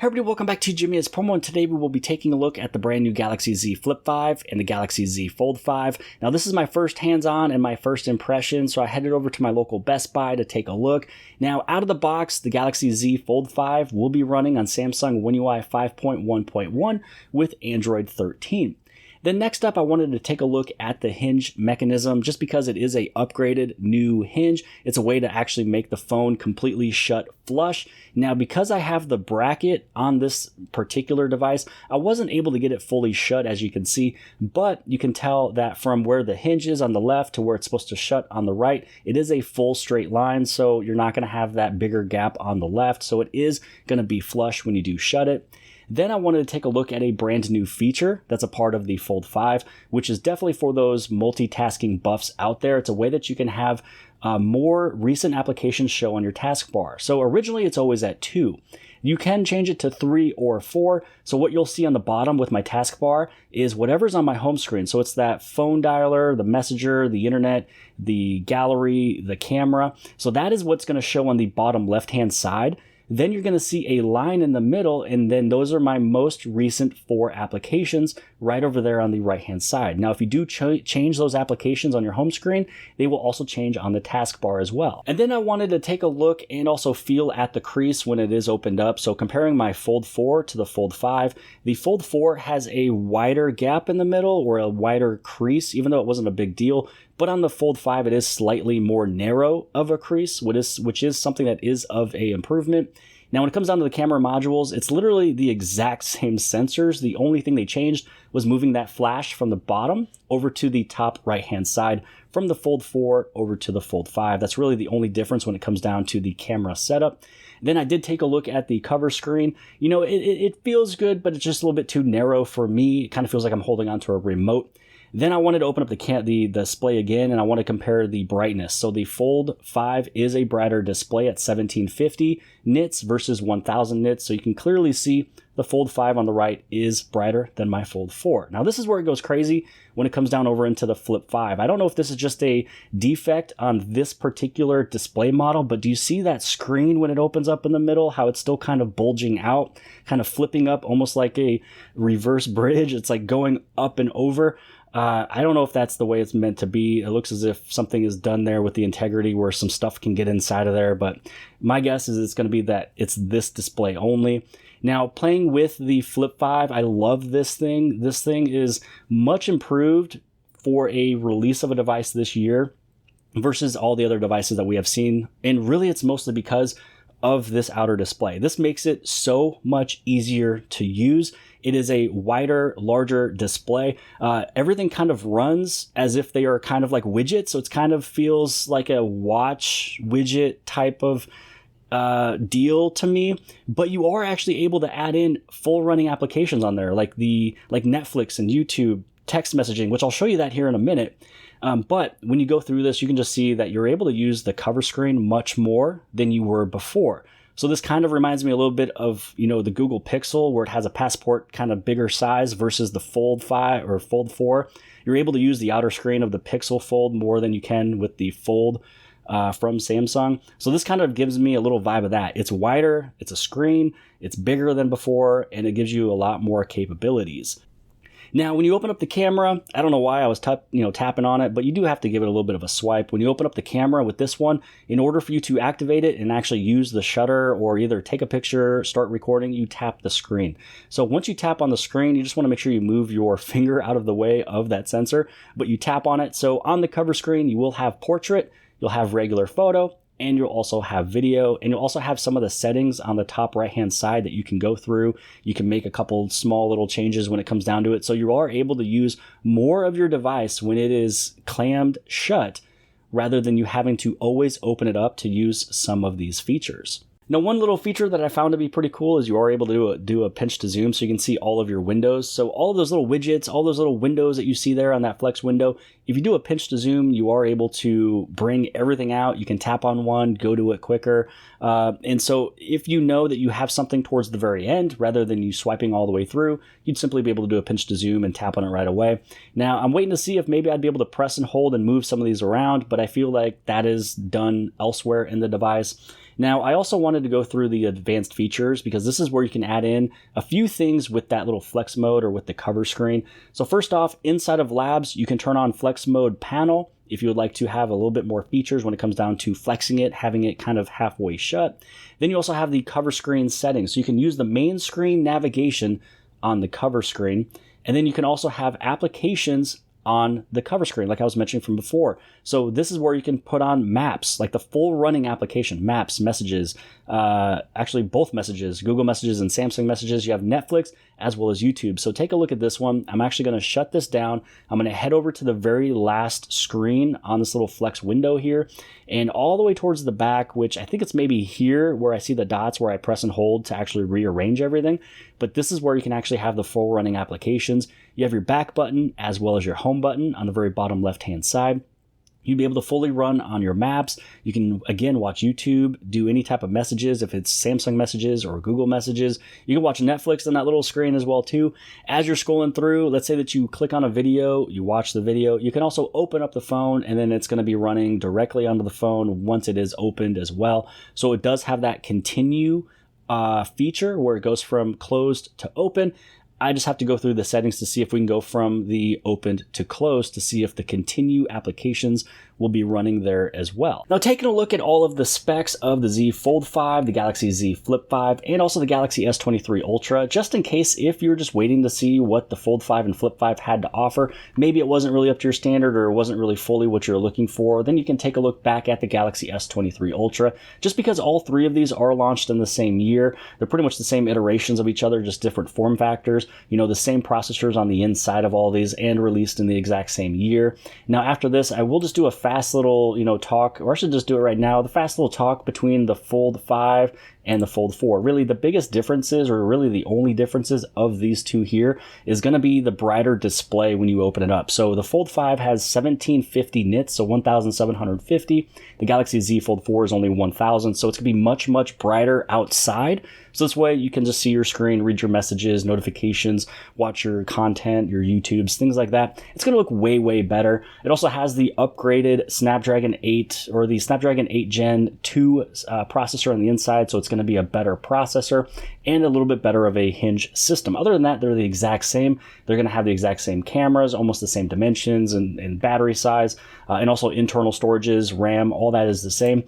Hey everybody, welcome back to Jimmy as Promo, and today we will be taking a look at the brand new Galaxy Z Flip5 and the Galaxy Z Fold5. Now this is my first hands-on and my first impression, so I headed over to my local Best Buy to take a look. Now out of the box, the Galaxy Z Fold5 will be running on Samsung One UI 5.1.1 with Android 13. Then next up, I wanted to take a look at the hinge mechanism just because it is a upgraded new hinge. It's a way to actually make the phone completely shut flush. Now, because I have the bracket on this particular device, I wasn't able to get it fully shut, as you can see, but you can tell that from where the hinge is on the left to where it's supposed to shut on the right, it is a full straight line, so you're not going to have that bigger gap on the left, so it is going to be flush when you do shut it. Then I wanted to take a look at a brand new feature that's a part of the Fold5, which is definitely for those multitasking buffs out there. It's a way that you can have more recent applications show on your taskbar. So originally it's always at 2. You can change it to 3 or 4. So what you'll see on the bottom with my taskbar is whatever's on my home screen. So it's that phone dialer, the messenger, the internet, the gallery, the camera. So that is what's going to show on the bottom left-hand side. Then you're going to see a line in the middle, and then those are my most recent 4 applications right over there on the right-hand side. Now, if you do change those applications on your home screen, they will also change on the taskbar as well. And then I wanted to take a look and also feel at the crease when it is opened up. So comparing my Fold 4 to the Fold 5, the Fold 4 has a wider gap in the middle or a wider crease, even though it wasn't a big deal. But on the Fold 5, it is slightly more narrow of a crease, which is something that is of a improvement. Now, when it comes down to the camera modules, it's literally the exact same sensors. The only thing they changed was moving that flash from the bottom over to the top right-hand side from the Fold 4 over to the Fold 5. That's really the only difference when it comes down to the camera setup. Then I did take a look at the cover screen. You know, it feels good, but it's just a little bit too narrow for me. It kind of feels like I'm holding onto a remote. Then I wanted to open up the display again, and I want to compare the brightness. So the Fold 5 is a brighter display at 1750 nits versus 1000 nits. So you can clearly see the Fold 5 on the right is brighter than my Fold 4. Now this is where it goes crazy when it comes down over into the Flip 5. I don't know if this is just a defect on this particular display model, but do you see that screen when it opens up in the middle, how it's still kind of bulging out, kind of flipping up almost like a reverse bridge? It's like going up and over. I don't know if that's the way it's meant to be. It looks as if something is done there with the integrity where some stuff can get inside of there, but my guess is it's going to be that it's this display only. Now, playing with the Flip 5, I love this thing. This thing is much improved for a release of a device this year versus all the other devices that we have seen, and really it's mostly because of this outer display. This makes it so much easier to use. It is a wider, larger display. Everything kind of runs as if they are kind of like widgets. So it kind of feels like a watch widget type of deal to me, but you are actually able to add in full running applications on there, like Netflix and YouTube, text messaging, which I'll show you that here in a minute. But when you go through this, you can just see that you're able to use the cover screen much more than you were before. So this kind of reminds me a little bit of, you know, the Google Pixel, where it has a passport kind of bigger size versus the Fold 5 or Fold 4. You're able to use the outer screen of the Pixel Fold more than you can with the Fold from Samsung. So this kind of gives me a little vibe of that. It's wider, it's a screen, it's bigger than before, and it gives you a lot more capabilities. Now, when you open up the camera, I don't know why I was tapping on it, but you do have to give it a little bit of a swipe. When you open up the camera with this one, in order for you to activate it and actually use the shutter or either take a picture, start recording, you tap the screen. So once you tap on the screen, you just want to make sure you move your finger out of the way of that sensor, but you tap on it. So on the cover screen, you will have portrait, you'll have regular photo, and you'll also have video, and you'll also have some of the settings on the top right-hand side that you can go through. You can make a couple small little changes when it comes down to it. So you are able to use more of your device when it is clammed shut, rather than you having to always open it up to use some of these features. Now, one little feature that I found to be pretty cool is you are able to do a pinch to zoom so you can see all of your windows. So all of those little widgets, all those little windows that you see there on that flex window, If you do a pinch to zoom, you are able to bring everything out. You can tap on one, go to it quicker. And so if you know that you have something towards the very end, rather than you swiping all the way through, you'd simply be able to do a pinch to zoom and tap on it right away. Now, I'm waiting to see if maybe I'd be able to press and hold and move some of these around, but I feel like that is done elsewhere in the device. Now, I also wanted to go through the advanced features because this is where you can add in a few things with that little flex mode or with the cover screen. So first off, inside of Labs, you can turn on flex mode panel if you would like to have a little bit more features when it comes down to flexing it, having it kind of halfway shut. Then you also have the cover screen settings. So you can use the main screen navigation on the cover screen. And then you can also have applications on the cover screen, like I was mentioning from before. So this is where you can put on maps, like the full running application, maps, messages, actually both messages, Google Messages and Samsung Messages. You have Netflix as well as YouTube. So take a look at this one. I'm actually going to shut this down. I'm going to head over to the very last screen on this little flex window here, and all the way towards the back, which I think it's maybe here where I see the dots where I press and hold to actually rearrange everything. But this is where you can actually have the full running applications. You have your back button as well as your home button on the very bottom left-hand side. You'd be able to fully run on your maps. You can, again, watch YouTube, do any type of messages, if it's Samsung Messages or Google Messages. You can watch Netflix on that little screen as well, too. As you're scrolling through, let's say that you click on a video, you watch the video. You can also open up the phone, and then it's going to be running directly onto the phone once it is opened as well. So it does have that continue feature where it goes from closed to open. I just have to go through the settings to see if we can go from the opened to closed to see if the continue applications will be running there as well. Now, taking a look at all of the specs of the Z Fold 5, the Galaxy Z Flip 5, and also the Galaxy S23 Ultra, just in case if you're just waiting to see what the Fold 5 and Flip 5 had to offer, maybe it wasn't really up to your standard or it wasn't really fully what you're looking for, then you can take a look back at the Galaxy S23 Ultra. Just because all three of these are launched in the same year, they're pretty much the same iterations of each other, just different form factors. You know, the same processors on the inside of all these and released in the exact same year. Now, after this, I will just do a fast little, talk, or I should just do it right now, the fast little talk between the Fold 5 and the Fold 4. Really, the biggest differences, or really the only differences of these two here, is going to be the brighter display when you open it up. So the Fold 5 has 1750 nits, so 1750. The Galaxy Z Fold 4 is only 1000, so it's going to be much, much brighter outside. So this way you can just see your screen, read your messages, notifications, watch your content, your YouTubes, things like that. It's going to look way, way better. It also has the upgraded Snapdragon 8 or the Snapdragon 8 Gen 2 processor on the inside, so it's going to be a better processor and a little bit better of a hinge system. Other than that, they're the exact same. They're going to have the exact same cameras, almost the same dimensions and battery size, and also internal storages, RAM, all that is the same.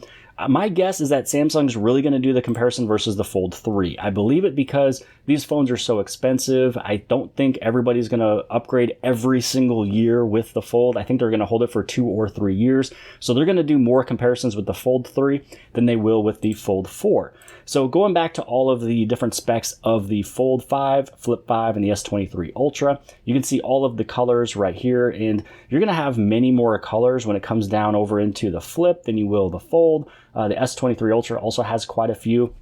My guess is that Samsung's really going to do the comparison versus the Fold 3. I believe it because these phones are so expensive. I don't think everybody's going to upgrade every single year with the Fold. I think they're going to hold it for 2 or 3 years. So they're going to do more comparisons with the Fold 3 than they will with the Fold 4. So going back to all of the different specs of the Fold 5, Flip 5, and the S23 Ultra, you can see all of the colors right here, and you're going to have many more colors when it comes down over into the Flip than you will the Fold. The S23 Ultra also has quite a few.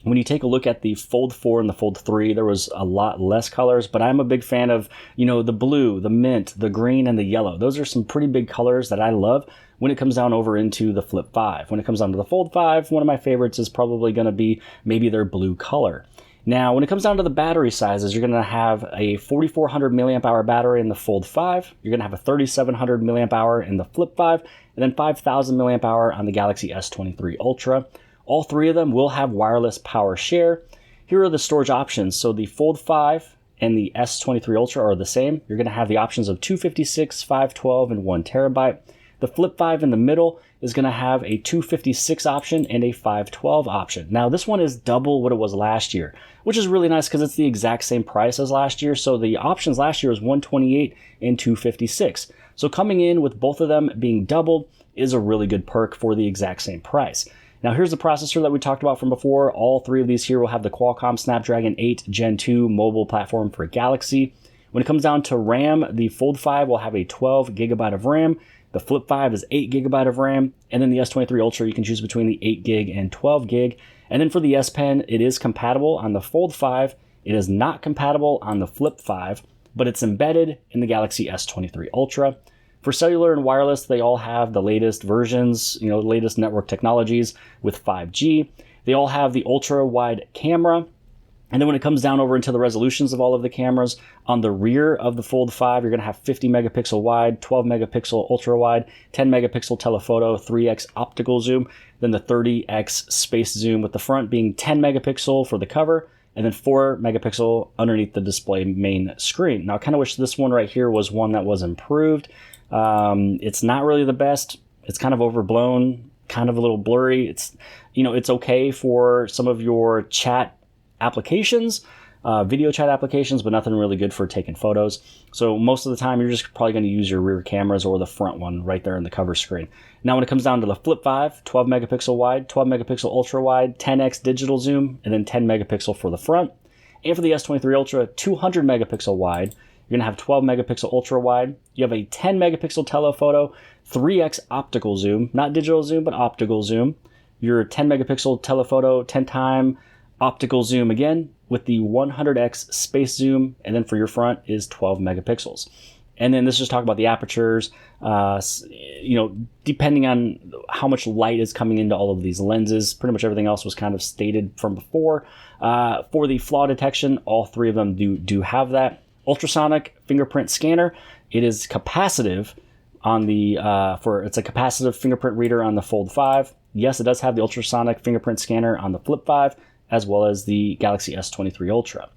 When you take a look at the Fold 4 and the Fold 3, there was a lot less colors, but I'm a big fan of, the blue, the mint, the green, and the yellow. Those are some pretty big colors that I love when it comes down over into the Flip 5. When it comes down to the Fold 5, one of my favorites is probably going to be maybe their blue color. Now, when it comes down to the battery sizes, you're going to have a 4400 milliamp hour battery in the Fold 5. You're going to have a 3700 milliamp hour in the Flip 5, and then 5000 milliamp hour on the Galaxy S23 Ultra. All three of them will have wireless power share. Here are the storage options. So the Fold 5 and the S23 Ultra are the same. You're going to have the options of 256, 512, and 1 terabyte. The Flip 5 in the middle is going to have a 256 option and a 512 option. Now, this one is double what it was last year, which is really nice because it's the exact same price as last year. So the options last year was 128 and 256. So coming in with both of them being doubled is a really good perk for the exact same price. Now, here's the processor that we talked about from before. All three of these here will have the Qualcomm Snapdragon 8 Gen 2 mobile platform for Galaxy. When it comes down to RAM, the Fold 5 will have a 12 gigabyte of RAM. The Flip 5 is 8 gigabyte of RAM. And then the S23 Ultra, you can choose between the 8 gig and 12 gig. And then for the S Pen, it is compatible on the Fold 5. It is not compatible on the Flip 5, but it's embedded in the Galaxy S23 Ultra. For cellular and wireless, they all have the latest versions, you know, latest network technologies with 5G. They all have the ultra wide camera. And then when it comes down over into the resolutions of all of the cameras, on the rear of the Fold 5, you're going to have 50 megapixel wide, 12 megapixel ultra wide, 10 megapixel telephoto, 3x optical zoom, then the 30x space zoom, with the front being 10 megapixel for the cover, and then 4 megapixel underneath the display main screen. Now, I kind of wish this one right here was one that was improved. It's not really the best. It's kind of overblown, kind of a little blurry. It's, you know, it's okay for some of your chat applications, video chat applications, but nothing really good for taking photos. So most of the time, you're just probably going to use your rear cameras or the front one right there in the cover screen. Now, when it comes down to the Flip 5, 12 megapixel wide, 12 megapixel ultra wide, 10x digital zoom, and then 10 megapixel for the front. And for the S23 Ultra, 200 megapixel wide. You're going to have 12 megapixel ultra wide. You have a 10 megapixel telephoto, 3x optical zoom, not digital zoom, but optical zoom. Your 10 megapixel telephoto, 10 time optical zoom again with the 100x space zoom, and then for your front is 12 megapixels. And then this is just talking about the apertures, you know, depending on how much light is coming into all of these lenses. Pretty much everything else was kind of stated from before. For the flaw detection, all three of them do have that. Ultrasonic fingerprint scanner, it is capacitive on the, it's a capacitive fingerprint reader on the Fold 5. Yes, it does have the ultrasonic fingerprint scanner on the Flip 5, as well as the Galaxy S23 Ultra.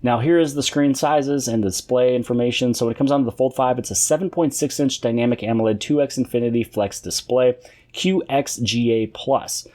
Now, here is the screen sizes and display information. So when it comes down to the Fold 5, it's a 7.6-inch dynamic AMOLED 2x Infinity Flex display, QXGA+.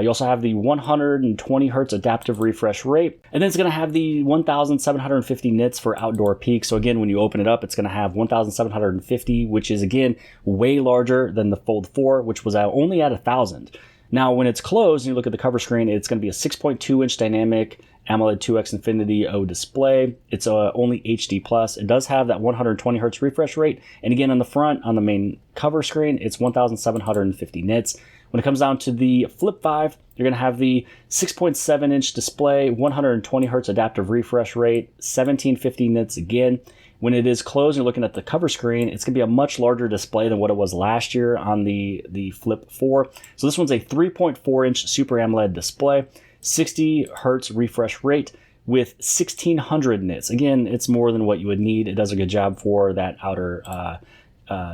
You also have the 120 hertz adaptive refresh rate, and then it's going to have the 1,750 nits for outdoor peak. So again, when you open it up, it's going to have 1,750, which is again way larger than the Fold 4, which was only at 1,000. Now, when it's closed and you look at the cover screen, it's going to be a 6.2-inch dynamic AMOLED 2x Infinity O display. It's only HD+. It does have that 120 hertz refresh rate. And again, on the front, on the main cover screen, it's 1,750 nits. When it comes down to the Flip 5, you're going to have the 6.7-inch display, 120 hertz adaptive refresh rate, 1750 nits again. When it is closed, you're looking at the cover screen, it's going to be a much larger display than what it was last year on the Flip 4. So this one's a 3.4-inch Super AMOLED display, 60 hertz refresh rate with 1600 nits. Again, it's more than what you would need. It does a good job for that outer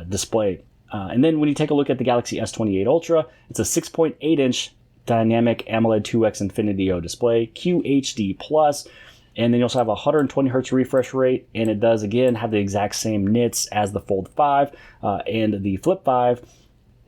display. And then when you take a look at the Galaxy S28 Ultra, it's a 6.8-inch dynamic AMOLED 2x Infinity O display, QHD+. And then you also have a 120 hertz refresh rate, and it does again have the exact same nits as the Fold 5 and the Flip 5.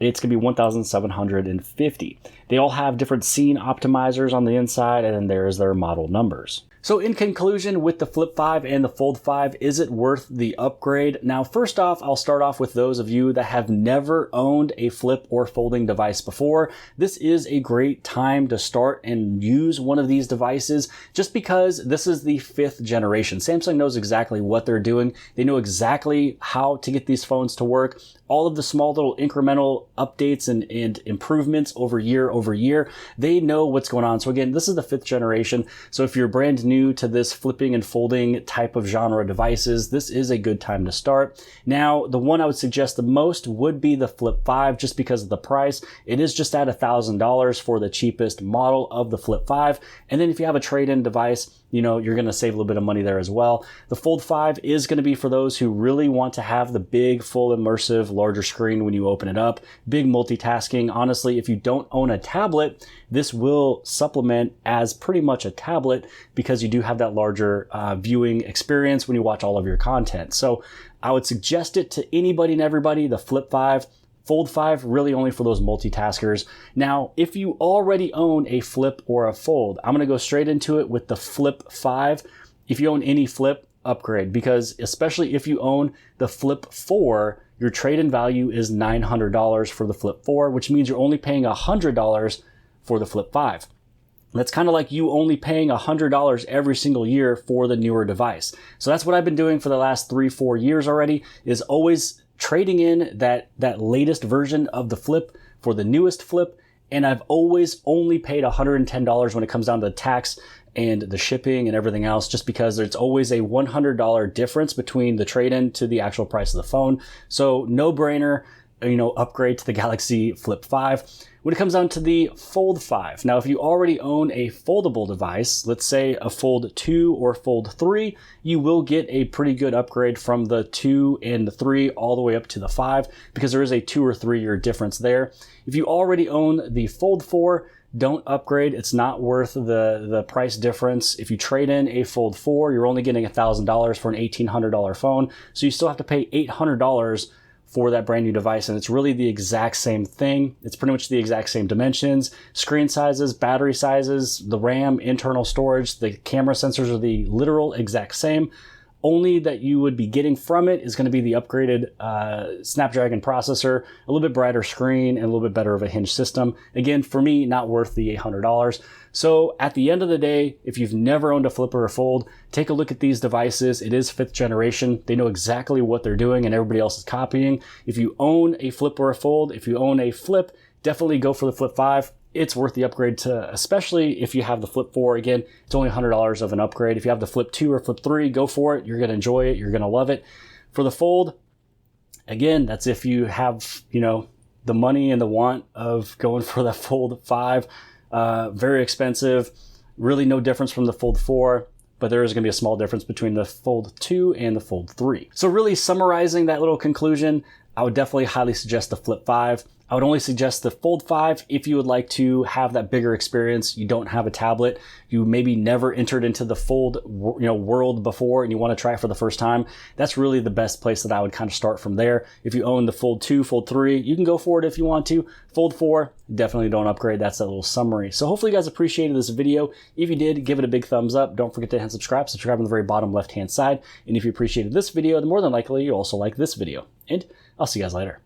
It's going to be 1,750. They all have different scene optimizers on the inside, and then there's their model numbers. So in conclusion, with the Flip 5 and the Fold 5, is it worth the upgrade? Now, first off, I'll start off with those of you that have never owned a flip or folding device before. This is a great time to start and use one of these devices just because this is the 5th generation. Samsung knows exactly what they're doing. They know exactly how to get these phones to work. All of the small little incremental updates and improvements over year, they know what's going on. So again, this is the 5th generation. So if you're brand new to this flipping and folding type of genre devices, this is a good time to start. Now, the one I would suggest the most would be the Flip 5 just because of the price. It is just at $1,000 for the cheapest model of the Flip 5. And then if you have a trade-in device, you know, you're going to save a little bit of money there as well. The Fold 5 is going to be for those who really want to have the big, full immersive, larger screen when you open it up. Big multitasking. Honestly, if you don't own a tablet, this will supplement as pretty much a tablet because you do have that larger viewing experience when you watch all of your content. So I would suggest it to anybody and everybody, the Flip 5. Fold 5 really only for those multitaskers. Now, if you already own a Flip or a Fold, I'm going to go straight into it with the Flip 5. If you own any Flip, upgrade, because especially if you own the Flip 4, your trade-in value is $900 for the Flip 4, which means you're only paying $100 for the Flip 5. That's kind of like you only paying $100 every single year for the newer device. So that's what I've been doing for the last 3-4 years already, is always trading in that latest version of the Flip for the newest Flip, and I've always only paid $110 when it comes down to the tax and the shipping and everything else, just because there's always a $100 difference between the trade-in to the actual price of the phone. So no brainer, upgrade to the Galaxy Flip 5. When it comes down to the Fold 5, now if you already own a foldable device, let's say a Fold 2 or Fold 3, you will get a pretty good upgrade from the 2 and the 3 all the way up to the 5, because there is a 2 or 3 year difference there. If you already own the Fold 4, don't upgrade. It's not worth the price difference. If you trade in a Fold 4, you're only getting $1,000 for an $1,800 phone, so you still have to pay $800 for that brand new device, and it's really the exact same thing. It's pretty much the exact same dimensions, screen sizes, battery sizes, the RAM, internal storage, the camera sensors are the literal exact same. Only that you would be getting from it is going to be the upgraded Snapdragon processor, a little bit brighter screen, and a little bit better of a hinge system. Again, for me, not worth the $800. So at the end of the day, if you've never owned a Flip or a Fold, take a look at these devices. It is 5th generation. They know exactly what they're doing and everybody else is copying. If you own a Flip or a Fold, if you own a Flip, definitely go for the Flip 5. It's worth the upgrade to, especially if you have the Flip 4. Again, it's only $100 of an upgrade. If you have the Flip 2 or Flip 3, go for it. You're going to enjoy it. You're going to love it. For the Fold, again, that's if you have, the money and the want of going for the Fold 5. Very expensive, really no difference from the Fold 4, but there is going to be a small difference between the Fold 2 and the Fold 3. So really summarizing that little conclusion, I would definitely highly suggest the Flip 5. I would only suggest the Fold 5 if you would like to have that bigger experience. You don't have a tablet. You maybe never entered into the Fold world before and you want to try it for the first time. That's really the best place that I would kind of start from there. If you own the Fold 2, Fold 3, you can go for it if you want to. Fold 4, definitely don't upgrade. That's that little summary. So hopefully you guys appreciated this video. If you did, give it a big thumbs up. Don't forget to hit subscribe. Subscribe on the very bottom left-hand side. And if you appreciated this video, then more than likely you'll also like this video. And I'll see you guys later.